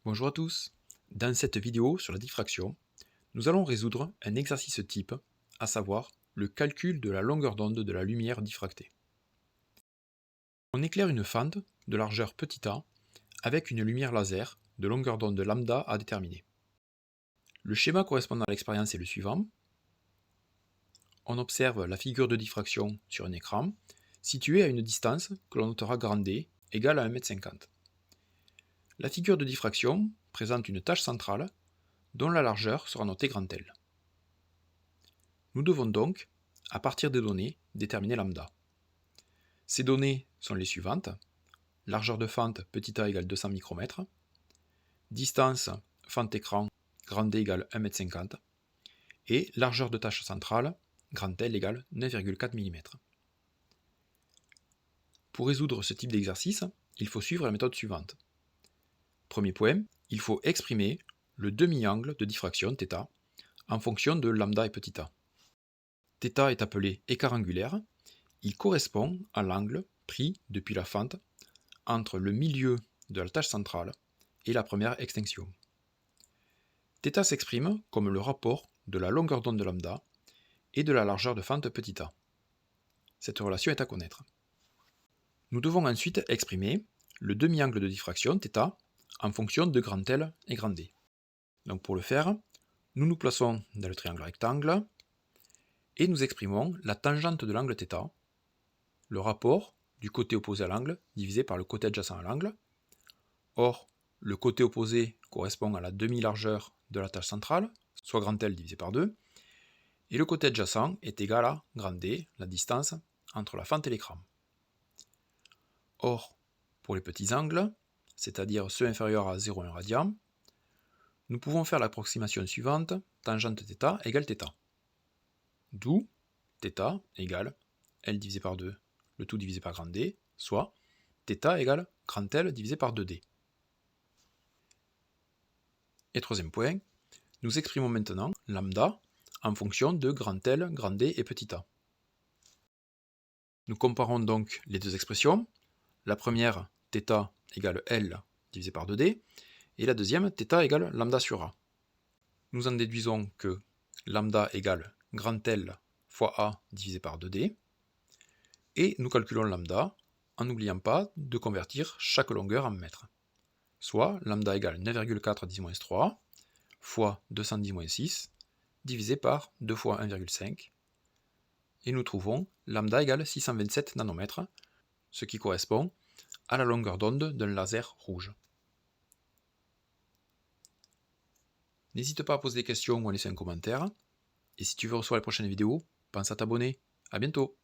Bonjour à tous. Dans cette vidéo sur la diffraction, nous allons résoudre un exercice type, à savoir le calcul de la longueur d'onde de la lumière diffractée. On éclaire une fente de largeur petit a avec une lumière laser de longueur d'onde lambda à déterminer. Le schéma correspondant à l'expérience est le suivant. On observe la figure de diffraction sur un écran située à une distance que l'on notera grande D égale à 1,50 m. La figure de diffraction présente une tache centrale dont la largeur sera notée grand L. Nous devons donc, à partir des données, déterminer lambda. Ces données sont les suivantes. Largeur de fente petit a égale 200 micromètres, distance fente écran grand D égale 1,50 m et largeur de tache centrale grand L égale 9,4 mm. Pour résoudre ce type d'exercice, il faut suivre la méthode suivante. Premier point, il faut exprimer le demi-angle de diffraction θ en fonction de lambda et petit a. θ est appelé écart angulaire. Il correspond à l'angle pris depuis la fente entre le milieu de la tache centrale et la première extinction. θ s'exprime comme le rapport de la longueur d'onde de lambda et de la largeur de fente petit a. Cette relation est à connaître. Nous devons ensuite exprimer le demi-angle de diffraction θ en fonction de grand L et grand D. Donc pour le faire, nous nous plaçons dans le triangle rectangle et nous exprimons la tangente de l'angle θ, le rapport du côté opposé à l'angle divisé par le côté adjacent à l'angle. Or, le côté opposé correspond à la demi-largeur de la tache centrale, soit grand L divisé par 2, et le côté adjacent est égal à grand D, la distance entre la fente et l'écran. Or, pour les petits angles, c'est-à-dire ceux inférieurs à 0,1 radian, nous pouvons faire l'approximation suivante, tangente θ égale θ. D'où θ égale L divisé par 2, le tout divisé par grand D, soit θ égale grand L divisé par 2D. Et troisième point, nous exprimons maintenant lambda en fonction de grand L, grand D et petit a. Nous comparons donc les deux expressions. La première, θ égale L divisé par 2D, et la deuxième, θ égale lambda sur A. Nous en déduisons que lambda égale grand L fois A divisé par 2D, et nous calculons lambda en n'oubliant pas de convertir chaque longueur en mètres. Soit lambda égale 9,4 10-3 fois 210-6 divisé par 2 fois 1,5, et nous trouvons lambda égale 627 nanomètres, ce qui correspond à la longueur d'onde d'un laser rouge. N'hésite pas à poser des questions ou à laisser un commentaire, et si tu veux recevoir les prochaines vidéos, pense à t'abonner. A bientôt.